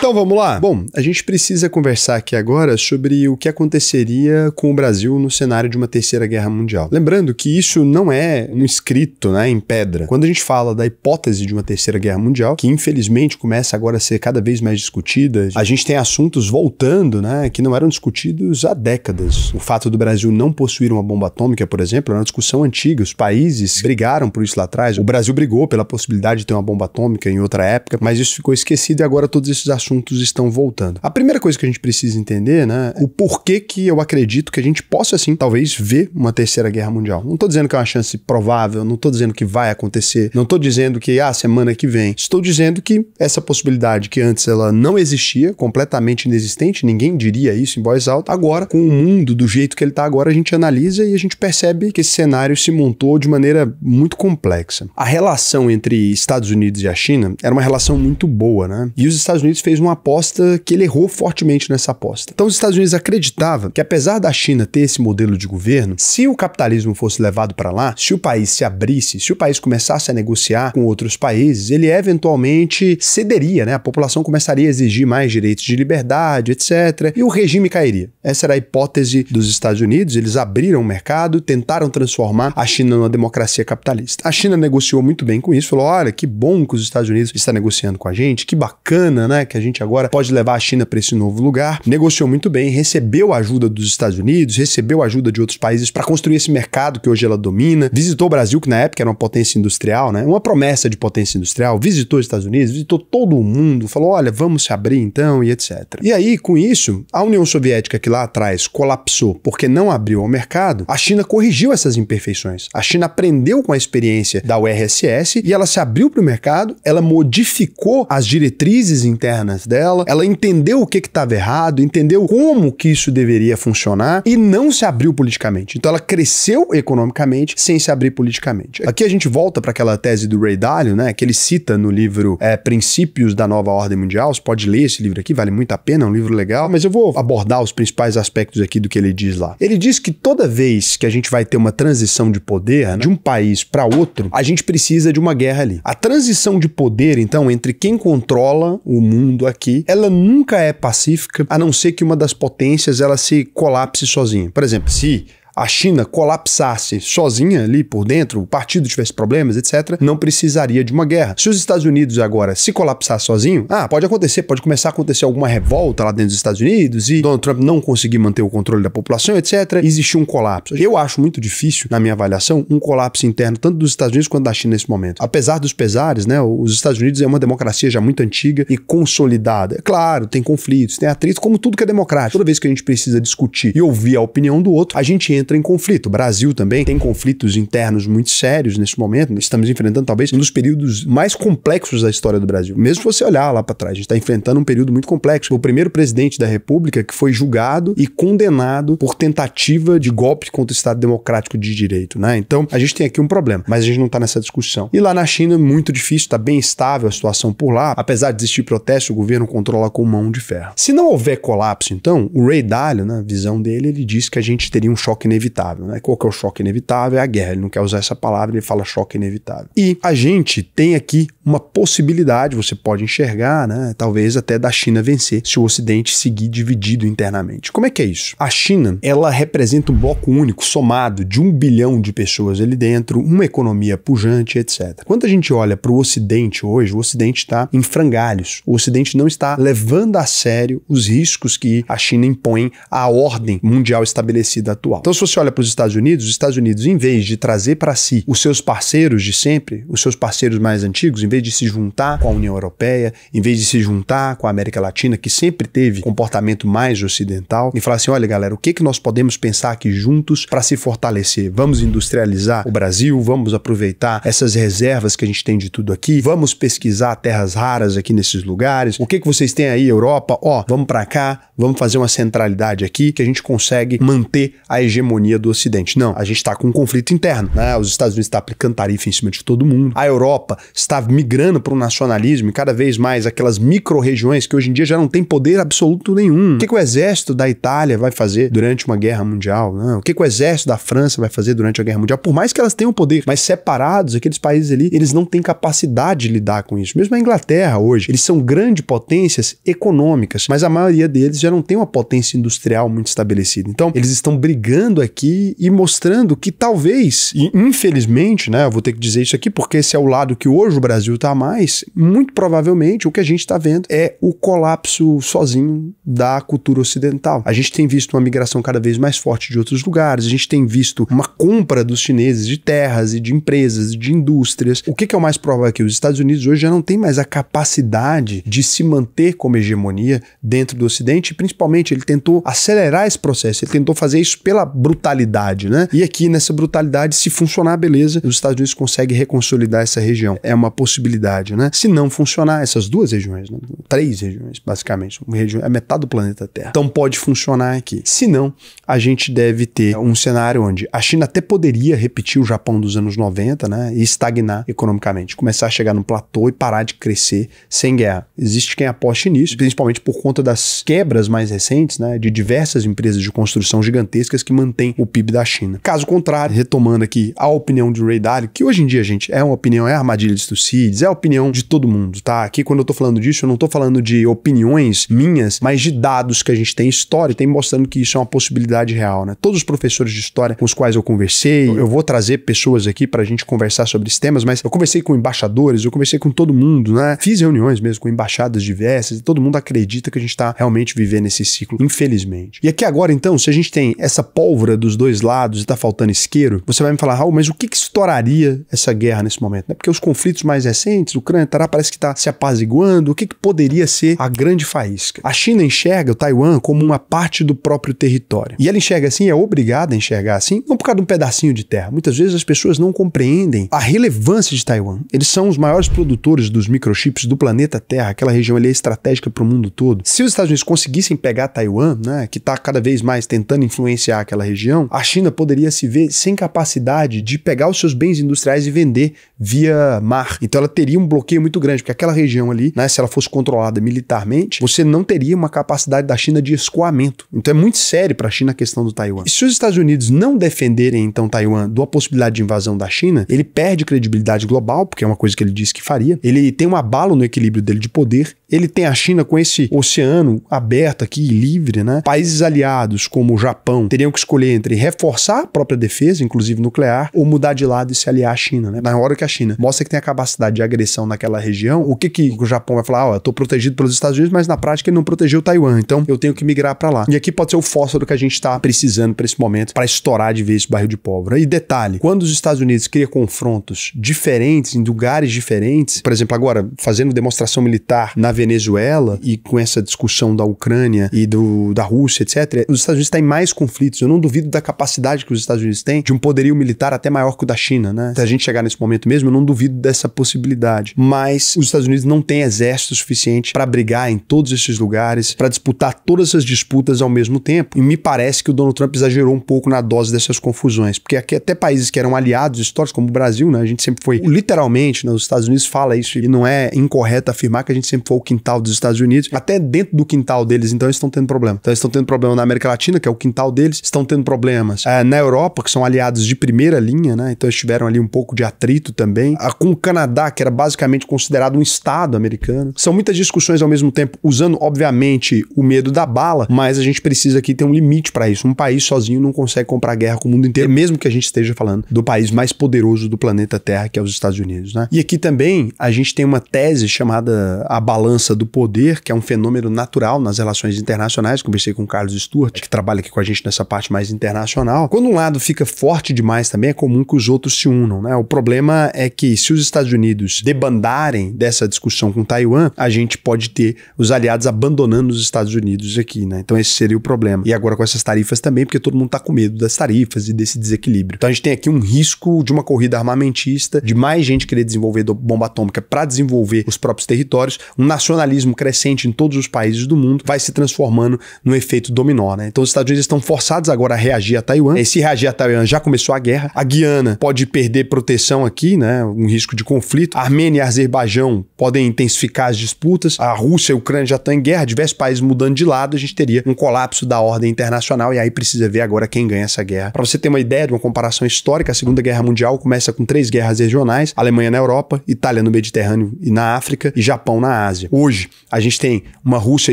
Então vamos lá? Bom, a gente precisa conversar aqui agora sobre o que aconteceria com o Brasil no cenário de uma terceira guerra mundial. Lembrando que isso não é um escrito, né, em pedra. Quando a gente fala da hipótese de uma terceira guerra mundial, que infelizmente começa agora a ser cada vez mais discutida, a gente tem assuntos voltando, né, que não eram discutidos há décadas. O fato do Brasil não possuir uma bomba atômica, por exemplo, era uma discussão antiga. Os países brigaram por isso lá atrás. O Brasil brigou pela possibilidade de ter uma bomba atômica em outra época, mas isso ficou esquecido e agora todos esses assuntos estão voltando. A primeira coisa que a gente precisa entender, né, o porquê que eu acredito que a gente possa, sim, talvez ver uma terceira guerra mundial. Não tô dizendo que é uma chance provável, não tô dizendo que vai acontecer, não tô dizendo que, semana que vem. Estou dizendo que essa possibilidade que antes ela não existia, completamente inexistente, ninguém diria isso em voz alta, agora, com o mundo do jeito que ele tá agora, a gente analisa e a gente percebe que esse cenário se montou de maneira muito complexa. A relação entre Estados Unidos e a China era uma relação muito boa, né? E os Estados Unidos fez uma aposta que ele errou fortemente nessa aposta. Então os Estados Unidos acreditavam que apesar da China ter esse modelo de governo, se o capitalismo fosse levado para lá, se o país se abrisse, se o país começasse a negociar com outros países, ele eventualmente cederia, né? A população começaria a exigir mais direitos de liberdade, etc. E o regime cairia. Essa era a hipótese dos Estados Unidos. Eles abriram o mercado, tentaram transformar a China numa democracia capitalista. A China negociou muito bem com isso, falou, olha, que bom que os Estados Unidos está negociando com a gente, que bacana, né, que a gente agora pode levar a China para esse novo lugar. Negociou muito bem, recebeu a ajuda dos Estados Unidos, recebeu a ajuda de outros países para construir esse mercado que hoje ela domina, visitou o Brasil, que na época era uma potência industrial, né, uma promessa de potência industrial, visitou os Estados Unidos, visitou todo o mundo, falou, olha, vamos se abrir então e etc. E aí, com isso, a União Soviética, que lá atrás colapsou porque não abriu ao mercado, a China corrigiu essas imperfeições. A China aprendeu com a experiência da URSS e ela se abriu para o mercado, ela modificou as diretrizes internas dela, ela entendeu o que estava errado, entendeu como que isso deveria funcionar e não se abriu politicamente. Então ela cresceu economicamente sem se abrir politicamente. Aqui a gente volta para aquela tese do Ray Dalio, né, que ele cita no livro Princípios da Nova Ordem Mundial. Você pode ler esse livro aqui, vale muito a pena, é um livro legal, mas eu vou abordar os principais aspectos aqui do que ele diz lá. Ele diz que toda vez que a gente vai ter uma transição de poder, né, de um país para outro, a gente precisa de uma guerra ali. A transição de poder, então, entre quem controla o mundo aqui, ela nunca é pacífica, a não ser que uma das potências ela se colapse sozinha. Por exemplo, se a China colapsasse sozinha ali por dentro, o partido tivesse problemas, etc., não precisaria de uma guerra. Se os Estados Unidos agora se colapsar sozinho, pode acontecer, pode começar a acontecer alguma revolta lá dentro dos Estados Unidos e Donald Trump não conseguir manter o controle da população, etc., existir um colapso. Eu acho muito difícil, na minha avaliação, um colapso interno tanto dos Estados Unidos quanto da China nesse momento. Apesar dos pesares, né, os Estados Unidos é uma democracia já muito antiga e consolidada. É claro, tem conflitos, tem atritos, como tudo que é democrático. Toda vez que a gente precisa discutir e ouvir a opinião do outro, a gente entra em conflito. O Brasil também tem conflitos internos muito sérios nesse momento. Estamos enfrentando talvez um dos períodos mais complexos da história do Brasil. Mesmo se você olhar lá para trás, a gente está enfrentando um período muito complexo. O primeiro presidente da República que foi julgado e condenado por tentativa de golpe contra o Estado Democrático de Direito, né? Então, a gente tem aqui um problema, mas a gente não está nessa discussão. E lá na China, muito difícil, está bem estável a situação por lá. Apesar de existir protesto, o governo controla com mão de ferro. Se não houver colapso, então, o Ray Dalio, na visão dele, ele diz que a gente teria um choque inevitável. Né? Qual que é o choque inevitável? É a guerra. Ele não quer usar essa palavra, ele fala choque inevitável. E a gente tem aqui uma possibilidade, você pode enxergar, né? Talvez até da China vencer, se o Ocidente seguir dividido internamente. Como é que é isso? A China, ela representa um bloco único, somado de 1 bilhão de pessoas ali dentro, uma economia pujante, etc. Quando a gente olha para o Ocidente hoje, o Ocidente está em frangalhos. O Ocidente não está levando a sério os riscos que a China impõe à ordem mundial estabelecida atual. Então, se você olha para os Estados Unidos, em vez de trazer para si os seus parceiros de sempre, os seus parceiros mais antigos, em vez de se juntar com a União Europeia, em vez de se juntar com a América Latina, que sempre teve comportamento mais ocidental, e falar assim, olha galera, o que nós podemos pensar aqui juntos para se fortalecer? Vamos industrializar o Brasil, vamos aproveitar essas reservas que a gente tem de tudo aqui, vamos pesquisar terras raras aqui nesses lugares, o que vocês têm aí, Europa? Vamos para cá, vamos fazer uma centralidade aqui, que a gente consegue manter a hegemonia do Ocidente. Não, a gente está com um conflito interno, né? Os Estados Unidos estão aplicando tarifa em cima de todo mundo, a Europa está migrando para um nacionalismo e cada vez mais aquelas micro-regiões que hoje em dia já não tem poder absoluto nenhum. O que o exército da Itália vai fazer durante uma guerra mundial? Não. O que o exército da França vai fazer durante a guerra mundial? Por mais que elas tenham poder, mas separados, aqueles países ali, eles não têm capacidade de lidar com isso. Mesmo a Inglaterra hoje, eles são grandes potências econômicas, mas a maioria deles já não tem uma potência industrial muito estabelecida. Então, eles estão brigando aqui e mostrando que talvez, e infelizmente, né, eu vou ter que dizer isso aqui porque esse é o lado que hoje o Brasil está mais, muito provavelmente o que a gente está vendo é o colapso sozinho da cultura ocidental. A gente tem visto uma migração cada vez mais forte de outros lugares, a gente tem visto uma compra dos chineses de terras e de empresas, de indústrias. O que é o mais provável aqui? Os Estados Unidos hoje já não tem mais a capacidade de se manter como hegemonia dentro do Ocidente e principalmente ele tentou acelerar esse processo, ele tentou fazer isso pela brutalidade, né? E aqui nessa brutalidade, se funcionar, beleza, os Estados Unidos conseguem reconsolidar essa região. É uma possibilidade, né? Se não funcionar, essas duas regiões, né? 3 regiões, basicamente, uma região, é metade do planeta Terra. Então pode funcionar aqui. Se não, a gente deve ter um cenário onde a China até poderia repetir o Japão dos anos 90, né? E estagnar economicamente, começar a chegar no platô e parar de crescer sem guerra. Existe quem aposte nisso, principalmente por conta das quebras mais recentes, né? De diversas empresas de construção gigantescas que mantêm o PIB da China. Caso contrário, retomando aqui a opinião de Ray Dalio, que hoje em dia, gente, é uma opinião, é armadilha de Tucídides, é a opinião de todo mundo, tá? Aqui quando eu tô falando disso, eu não tô falando de opiniões minhas, mas de dados que a gente tem, história, tem mostrando que isso é uma possibilidade real, né? Todos os professores de história com os quais eu conversei, eu vou trazer pessoas aqui pra gente conversar sobre esses temas, mas eu conversei com embaixadores, eu conversei com todo mundo, né? Fiz reuniões mesmo com embaixadas diversas e todo mundo acredita que a gente tá realmente vivendo esse ciclo, infelizmente. E aqui agora, então, se a gente tem essa pólvora dos dois lados e tá faltando isqueiro, você vai me falar, Raul, mas o que estouraria essa guerra nesse momento? Né? Porque os conflitos mais recentes, Ucrânia, parece que tá se apaziguando, o que poderia ser a grande faísca? A China enxerga o Taiwan como uma parte do próprio território. E ela enxerga assim, é obrigada a enxergar assim, não por causa de um pedacinho de terra. Muitas vezes as pessoas não compreendem a relevância de Taiwan. Eles são os maiores produtores dos microchips do planeta Terra, aquela região ali é estratégica para o mundo todo. Se os Estados Unidos conseguissem pegar Taiwan, né, que está cada vez mais tentando influenciar aquela região, a China poderia se ver sem capacidade de pegar os seus bens industriais e vender via mar. Então ela teria um bloqueio muito grande, porque aquela região ali, né, se ela fosse controlada militarmente, você não teria uma capacidade da China de escoamento. Então é muito sério para a China a questão do Taiwan. E se os Estados Unidos não defenderem então Taiwan da possibilidade de invasão da China, ele perde credibilidade global, porque é uma coisa que ele disse que faria. Ele tem um abalo no equilíbrio dele de poder. Ele tem a China com esse oceano aberto aqui, livre, né? Países aliados como o Japão teriam que escolher entre reforçar a própria defesa, inclusive nuclear, ou mudar de lado e se aliar à China, né? Na hora que a China mostra que tem a capacidade de agressão naquela região, o que o Japão vai falar? Ó, eu tô protegido pelos Estados Unidos, mas na prática ele não protegeu Taiwan, então eu tenho que migrar para lá. E aqui pode ser o fósforo que a gente tá precisando para esse momento, para estourar de vez esse barril de pólvora. E detalhe, quando os Estados Unidos criam confrontos diferentes, em lugares diferentes, por exemplo, agora, fazendo demonstração militar na Venezuela e com essa discussão da Ucrânia e da Rússia, etc., os Estados Unidos têm mais conflitos. Eu não duvido da capacidade que os Estados Unidos têm de um poderio militar até maior que o da China, né? Se a gente chegar nesse momento mesmo, eu não duvido dessa possibilidade. Mas os Estados Unidos não têm exército suficiente para brigar em todos esses lugares, para disputar todas essas disputas ao mesmo tempo. E me parece que o Donald Trump exagerou um pouco na dose dessas confusões, porque aqui até países que eram aliados históricos, como o Brasil, né? A gente sempre foi, literalmente, né? Os Estados Unidos fala isso e não é incorreto afirmar que a gente sempre foi o quintal dos Estados Unidos. Até dentro do quintal deles, então, eles estão tendo problema. Então, eles estão tendo problema na América Latina, que é o quintal deles, estão tendo problemas na Europa, que são aliados de primeira linha, né? Então, eles tiveram ali um pouco de atrito também. Com o Canadá, que era basicamente considerado um estado americano. São muitas discussões ao mesmo tempo, usando, obviamente, o medo da bala, mas a gente precisa aqui ter um limite para isso. Um país sozinho não consegue comprar guerra com o mundo inteiro, mesmo que a gente esteja falando do país mais poderoso do planeta Terra, que é os Estados Unidos, né? E aqui também a gente tem uma tese chamada a balança do poder, que é um fenômeno natural nas relações internacionais. Conversei com o Carlos Stuart, que trabalha aqui com a gente nessa parte mais internacional. Quando um lado fica forte demais também, é comum que os outros se unam, né? O problema é que se os Estados Unidos debandarem dessa discussão com Taiwan, a gente pode ter os aliados abandonando os Estados Unidos aqui, né? Então esse seria o problema. E agora com essas tarifas também, porque todo mundo tá com medo das tarifas e desse desequilíbrio. Então a gente tem aqui um risco de uma corrida armamentista, de mais gente querer desenvolver bomba atômica para desenvolver os próprios territórios, uma nacionalismo crescente em todos os países do mundo vai se transformando num efeito dominó, né? Então os Estados Unidos estão forçados agora a reagir a Taiwan. E se reagir a Taiwan, já começou a guerra. A Guiana pode perder proteção aqui, né? Um risco de conflito. A Armênia e a Azerbaijão podem intensificar as disputas. A Rússia e a Ucrânia já estão em guerra. Diversos países mudando de lado, a gente teria um colapso da ordem internacional e aí precisa ver agora quem ganha essa guerra. Para você ter uma ideia de uma comparação histórica, a Segunda Guerra Mundial começa com 3 guerras regionais: Alemanha na Europa, Itália no Mediterrâneo e na África e Japão na Ásia. Hoje, a gente tem uma Rússia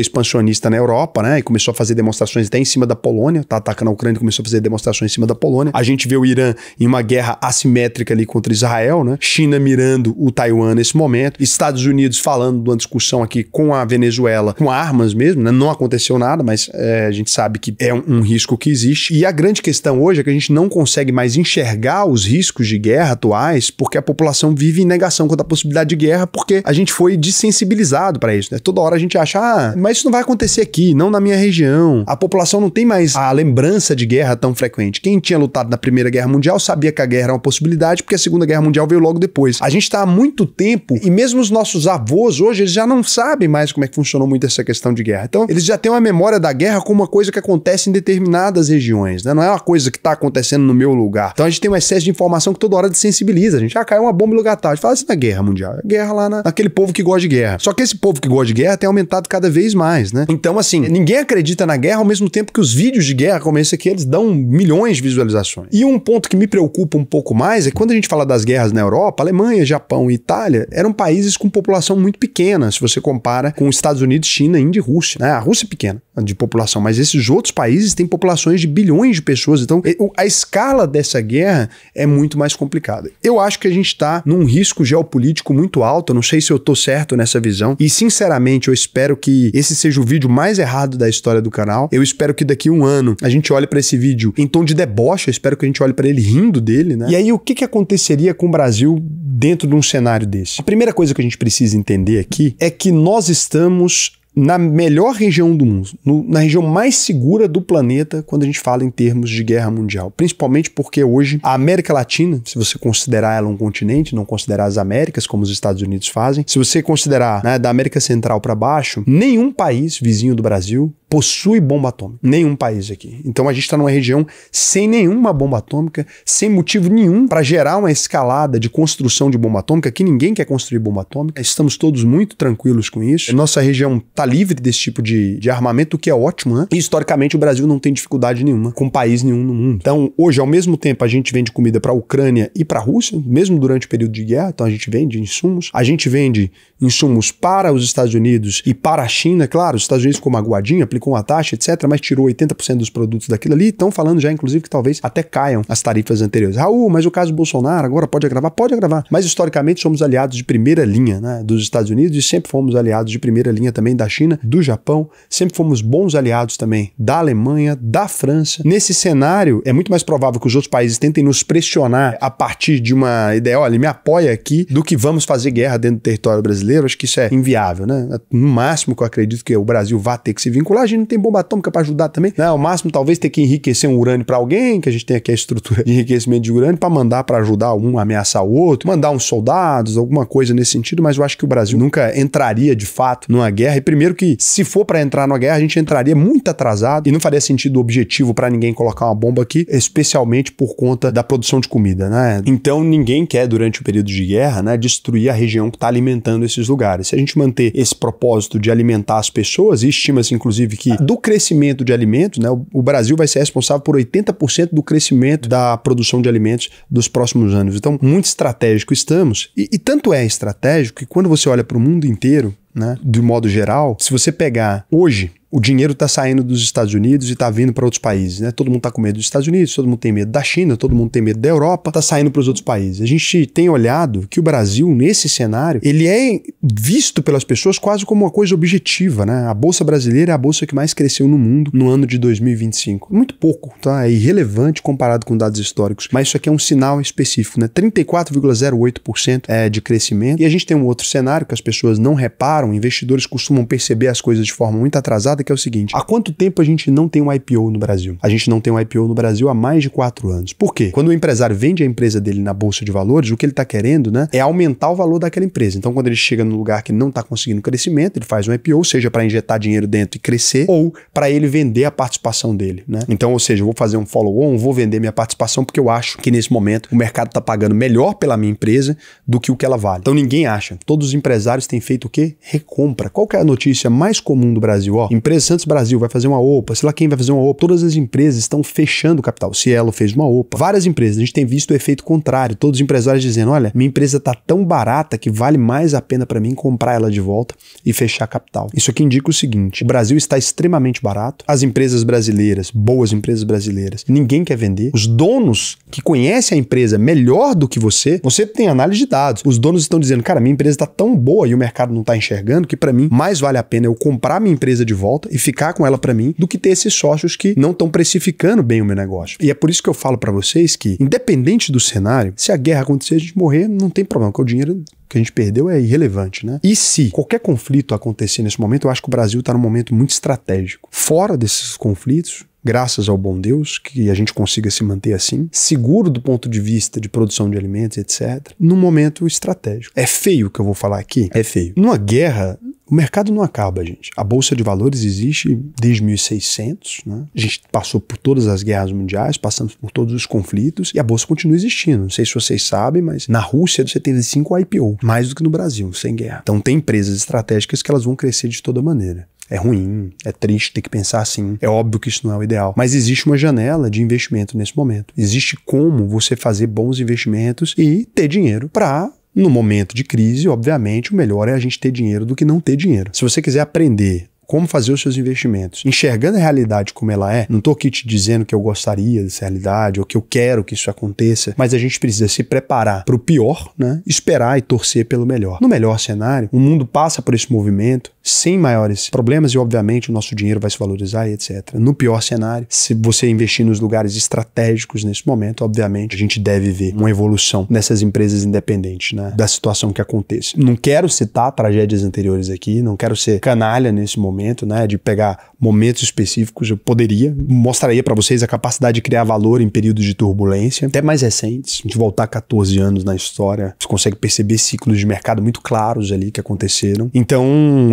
expansionista na Europa, né? E começou a fazer demonstrações até em cima da Polônia, tá atacando a Ucrânia e começou a fazer demonstrações em cima da Polônia. A gente vê o Irã em uma guerra assimétrica ali contra Israel, né? China mirando o Taiwan nesse momento. Estados Unidos falando de uma discussão aqui com a Venezuela, com armas mesmo, né? Não aconteceu nada, mas a gente sabe que é um risco que existe. E a grande questão hoje é que a gente não consegue mais enxergar os riscos de guerra atuais porque a população vive em negação quanto à possibilidade de guerra, porque a gente foi desensibilizado para isso, né? Toda hora a gente acha, mas isso não vai acontecer aqui, não na minha região. A população não tem mais a lembrança de guerra tão frequente. Quem tinha lutado na Primeira Guerra Mundial sabia que a guerra era uma possibilidade, porque a Segunda Guerra Mundial veio logo depois. A gente está há muito tempo, e mesmo os nossos avós hoje, eles já não sabem mais como é que funcionou muito essa questão de guerra. Então, eles já têm uma memória da guerra como uma coisa que acontece em determinadas regiões, né? Não é uma coisa que está acontecendo no meu lugar. Então, a gente tem um excesso de informação que toda hora desensibiliza. A gente, caiu uma bomba em lugar tal. A gente fala assim na guerra mundial. É guerra lá naquele povo que gosta de guerra. Só que esse povo que gosta de guerra tem aumentado cada vez mais, né? Então, assim, ninguém acredita na guerra ao mesmo tempo que os vídeos de guerra, como esse aqui, eles dão milhões de visualizações. E um ponto que me preocupa um pouco mais é que quando a gente fala das guerras na Europa, Alemanha, Japão e Itália eram países com população muito pequena, se você compara com Estados Unidos, China, Índia e Rússia, né? A Rússia é pequena de população, mas esses outros países têm populações de bilhões de pessoas, então a escala dessa guerra é muito mais complicada. Eu acho que a gente está num risco geopolítico muito alto, eu não sei se eu tô certo nessa visão, e sinceramente eu espero que esse seja o vídeo mais errado da história do canal. Eu espero que daqui a um ano a gente olhe para esse vídeo em tom de deboche, eu espero que a gente olhe para ele rindo dele, né? E aí o que aconteceria com o Brasil dentro de um cenário desse? A primeira coisa que a gente precisa entender aqui é que nós estamos na melhor região do mundo, na região mais segura do planeta quando a gente fala em termos de guerra mundial. Principalmente porque hoje a América Latina, se você considerar ela um continente, não considerar as Américas como os Estados Unidos fazem, se você considerar, né, da América Central para baixo, nenhum país vizinho do Brasil possui bomba atômica. Nenhum país aqui. Então a gente está numa região sem nenhuma bomba atômica, sem motivo nenhum para gerar uma escalada de construção de bomba atômica, que ninguém quer construir bomba atômica. Estamos todos muito tranquilos com isso. Nossa região está livre desse tipo de armamento, o que é ótimo, né? E historicamente o Brasil não tem dificuldade nenhuma com país nenhum no mundo. Então hoje, ao mesmo tempo, a gente vende comida para a Ucrânia e para a Rússia, mesmo durante o período de guerra, então a gente vende insumos. A gente vende insumos para os Estados Unidos e para a China, claro, os Estados Unidos com magoadinha, aplicou uma taxa, etc., mas tirou 80% dos produtos daquilo ali. Estão falando já, inclusive, que talvez até caiam as tarifas anteriores. Raul, mas o caso do Bolsonaro agora pode agravar? Pode agravar. Mas historicamente somos aliados de primeira linha, né, dos Estados Unidos e sempre fomos aliados de primeira linha também da China, do Japão, sempre fomos bons aliados também da Alemanha, da França. Nesse cenário, é muito mais provável que os outros países tentem nos pressionar a partir de uma ideia, olha, me apoia aqui, do que vamos fazer guerra dentro do território brasileiro. Acho que isso é inviável, né? No máximo que eu acredito que o Brasil vá ter que se vincular, a gente não tem bomba atômica para ajudar também, né? Ao máximo talvez ter que enriquecer um urânio para alguém, que a gente tem aqui a estrutura de enriquecimento de urânio para mandar para ajudar um a ameaçar o outro, mandar uns soldados, alguma coisa nesse sentido, mas eu acho que o Brasil nunca entraria de fato numa guerra. E primeiro que se for para entrar numa guerra, a gente entraria muito atrasado e não faria sentido objetivo para ninguém colocar uma bomba aqui, especialmente por conta da produção de comida, né? Então ninguém quer durante o período de guerra, né, destruir a região que está alimentando esses lugares. Se a gente manter esse propósito de alimentar as pessoas, e estima-se inclusive que do crescimento de alimentos, né, o Brasil vai ser responsável por 80% do crescimento da produção de alimentos dos próximos anos. Então, muito estratégico estamos, e tanto é estratégico que quando você olha para o mundo inteiro, né, de modo geral, se você pegar hoje, o dinheiro está saindo dos Estados Unidos e está vindo para outros países, né? Todo mundo está com medo dos Estados Unidos, todo mundo tem medo da China, todo mundo tem medo da Europa, está saindo para os outros países. A gente tem olhado que o Brasil, nesse cenário, ele é visto pelas pessoas quase como uma coisa objetiva, né? A Bolsa Brasileira é a bolsa que mais cresceu no mundo no ano de 2025. Muito pouco, tá? É irrelevante comparado com dados históricos, mas isso aqui é um sinal específico, né? 34,08% de crescimento. E a gente tem um outro cenário que as pessoas não reparam, investidores costumam perceber as coisas de forma muito atrasada, parada que é o seguinte: há quanto tempo a gente não tem um IPO no Brasil? A gente não tem um IPO no Brasil há mais de 4 anos. Por quê? Quando o empresário vende a empresa dele na Bolsa de Valores, o que ele está querendo, né, é aumentar o valor daquela empresa. Então, quando ele chega num lugar que não está conseguindo crescimento, ele faz um IPO, seja para injetar dinheiro dentro e crescer, ou para ele vender a participação dele, né? Então, ou seja, eu vou fazer um follow-on, vou vender minha participação porque eu acho que nesse momento o mercado está pagando melhor pela minha empresa do que o que ela vale. Então, ninguém acha. Todos os empresários têm feito o quê? Recompra. Qual que é a notícia mais comum do Brasil? Ó, empresa Santos Brasil vai fazer uma OPA, sei lá quem vai fazer uma OPA. Todas as empresas estão fechando o capital. Cielo fez uma OPA. Várias empresas. A gente tem visto o efeito contrário. Todos os empresários dizendo, olha, minha empresa está tão barata que vale mais a pena para mim comprar ela de volta e fechar capital. Isso aqui indica o seguinte: o Brasil está extremamente barato. As empresas brasileiras, boas empresas brasileiras, ninguém quer vender. Os donos que conhecem a empresa melhor do que você tem análise de dados. Os donos estão dizendo, cara, minha empresa está tão boa e o mercado não está enxergando que para mim mais vale a pena eu comprar minha empresa de volta e ficar com ela para mim do que ter esses sócios que não estão precificando bem o meu negócio. E é por isso que eu falo para vocês que, independente do cenário, se a guerra acontecer, a gente morrer, não tem problema, porque o dinheiro que a gente perdeu é irrelevante, né? E se qualquer conflito acontecer nesse momento, eu acho que o Brasil está num momento muito estratégico. Fora desses conflitos, graças ao bom Deus, que a gente consiga se manter assim, seguro do ponto de vista de produção de alimentos, etc., num momento estratégico. É feio o que eu vou falar aqui? É feio. Numa guerra, o mercado não acaba, gente. A Bolsa de Valores existe desde 1600, né? A gente passou por todas as guerras mundiais, passamos por todos os conflitos e a Bolsa continua existindo. Não sei se vocês sabem, mas na Rússia você teve 5 IPO, mais do que no Brasil, sem guerra. Então tem empresas estratégicas que elas vão crescer de toda maneira. É ruim, é triste ter que pensar assim. É óbvio que isso não é o ideal. Mas existe uma janela de investimento nesse momento. Existe como você fazer bons investimentos e ter dinheiro para... No momento de crise, obviamente, o melhor é a gente ter dinheiro do que não ter dinheiro. Se você quiser aprender como fazer os seus investimentos, enxergando a realidade como ela é, não tô aqui te dizendo que eu gostaria dessa realidade ou que eu quero que isso aconteça, mas a gente precisa se preparar para o pior, né? Esperar e torcer pelo melhor. No melhor cenário, o mundo passa por esse movimento sem maiores problemas e, obviamente, o nosso dinheiro vai se valorizar e etc. No pior cenário, se você investir nos lugares estratégicos nesse momento, obviamente, a gente deve ver uma evolução nessas empresas independentes, né? Da situação que aconteça. Não quero citar tragédias anteriores aqui, não quero ser canalha nesse momento, né, de pegar momentos específicos. Eu poderia, mostraria para vocês a capacidade de criar valor em períodos de turbulência, até mais recentes. Se a gente voltar 14 anos na história, você consegue perceber ciclos de mercado muito claros ali que aconteceram. Então,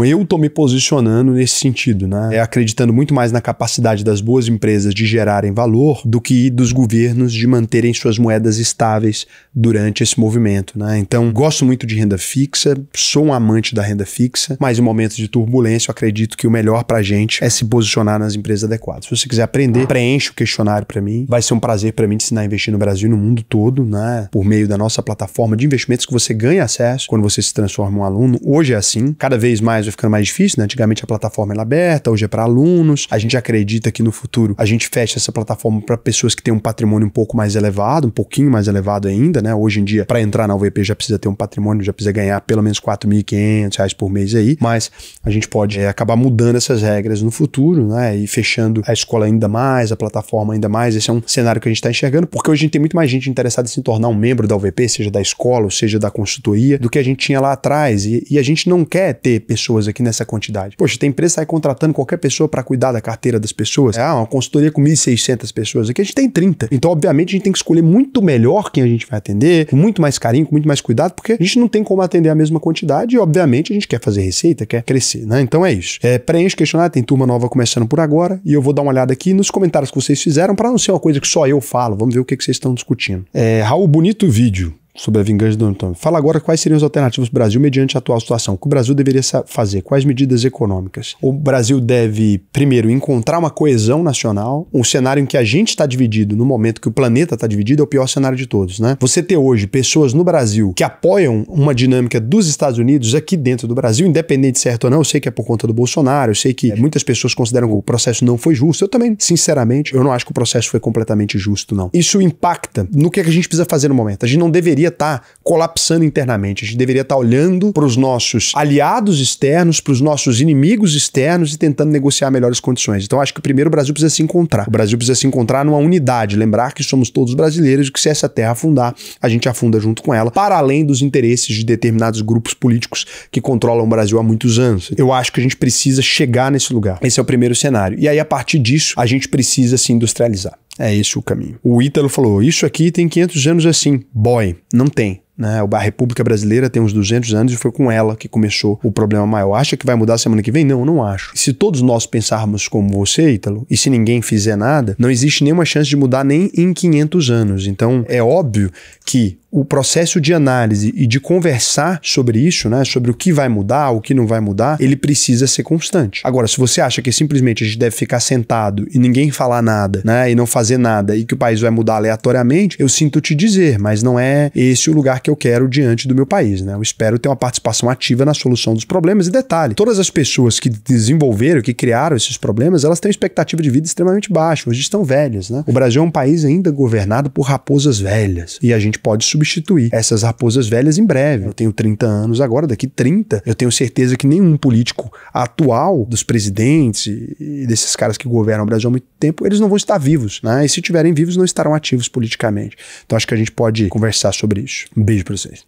eu tô me posicionando nesse sentido, né, acreditando muito mais na capacidade das boas empresas de gerarem valor do que dos governos de manterem suas moedas estáveis durante esse movimento, né. Então, gosto muito de renda fixa, sou um amante da renda fixa, mas em momentos de turbulência eu acredito que o melhor pra gente é se posicionar nas empresas adequadas. Se você quiser aprender, preenche o questionário pra mim. Vai ser um prazer pra mim te ensinar a investir no Brasil e no mundo todo, né? Por meio da nossa plataforma de investimentos que você ganha acesso quando você se transforma em um aluno. Hoje é assim. Cada vez mais vai ficando mais difícil, né? Antigamente a plataforma era aberta, hoje é para alunos. A gente acredita que no futuro a gente fecha essa plataforma para pessoas que têm um patrimônio um pouco mais elevado, um pouquinho mais elevado ainda, né? Hoje em dia, para entrar na UVP já precisa ter um patrimônio, já precisa ganhar pelo menos R$4.500 por mês aí, mas a gente pode acabar mudando essas regras no futuro, né? E fechando a escola ainda mais, a plataforma ainda mais. Esse é um cenário que a gente está enxergando, porque hoje a gente tem muito mais gente interessada em se tornar um membro da UVP, seja da escola ou seja da consultoria, do que a gente tinha lá atrás. E a gente não quer ter pessoas aqui nessa quantidade. Poxa, tem empresa que sai contratando qualquer pessoa para cuidar da carteira das pessoas. Uma consultoria com 1.600 pessoas. Aqui a gente tem 30. Então, obviamente, a gente tem que escolher muito melhor quem a gente vai atender, com muito mais carinho, com muito mais cuidado, porque a gente não tem como atender a mesma quantidade e, obviamente, a gente quer fazer receita, quer crescer, né? Então é isso. Preenche o questionário, tem turma nova começando por agora e eu vou dar uma olhada aqui nos comentários que vocês fizeram para não ser uma coisa que só eu falo. Vamos ver o que vocês estão discutindo. Raul, bonito vídeo sobre a vingança do Antônio. Fala agora quais seriam as alternativas do Brasil mediante a atual situação. O que o Brasil deveria fazer? Quais medidas econômicas? O Brasil deve, primeiro, encontrar uma coesão nacional. Um cenário em que a gente está dividido, no momento que o planeta está dividido, é o pior cenário de todos, né? Você ter hoje pessoas no Brasil que apoiam uma dinâmica dos Estados Unidos aqui dentro do Brasil, independente certo ou não, eu sei que é por conta do Bolsonaro, eu sei que muitas pessoas consideram que o processo não foi justo. Eu também, sinceramente, eu não acho que o processo foi completamente justo, não. Isso impacta no que a gente precisa fazer no momento. A gente não deveria deveria estar colapsando internamente. A gente deveria estar olhando para os nossos aliados externos, para os nossos inimigos externos e tentando negociar melhores condições. Então acho que primeiro o Brasil precisa se encontrar. O Brasil precisa se encontrar numa unidade, lembrar que somos todos brasileiros e que se essa terra afundar, a gente afunda junto com ela, para além dos interesses de determinados grupos políticos que controlam o Brasil há muitos anos. Eu acho que a gente precisa chegar nesse lugar. Esse é o primeiro cenário. E aí, a partir disso, a gente precisa se industrializar. É esse o caminho. O Ítalo falou, isso aqui tem 500 anos assim. Boy, não tem. Né? A República Brasileira tem uns 200 anos e foi com ela que começou o problema maior. Acha que vai mudar semana que vem? Não, não acho. E se todos nós pensarmos como você, Ítalo, e se ninguém fizer nada, não existe nenhuma chance de mudar nem em 500 anos. Então, é óbvio que o processo de análise e de conversar sobre isso, né, sobre o que vai mudar, o que não vai mudar, ele precisa ser constante. Agora, se você acha que simplesmente a gente deve ficar sentado e ninguém falar nada, né, e não fazer nada e que o país vai mudar aleatoriamente, eu sinto te dizer, mas não é esse o lugar que eu quero diante do meu país, né? Eu espero ter uma participação ativa na solução dos problemas. E detalhe, todas as pessoas que desenvolveram, que criaram esses problemas, elas têm uma expectativa de vida extremamente baixa, hoje estão velhas, né? O Brasil é um país ainda governado por raposas velhas e a gente pode substituir essas raposas velhas em breve. Eu tenho 30 anos agora, daqui 30, eu tenho certeza que nenhum político atual, dos presidentes e desses caras que governam o Brasil há muito tempo, eles não vão estar vivos, né? E se estiverem vivos, não estarão ativos politicamente. Então acho que a gente pode conversar sobre isso. Um beijo pra vocês.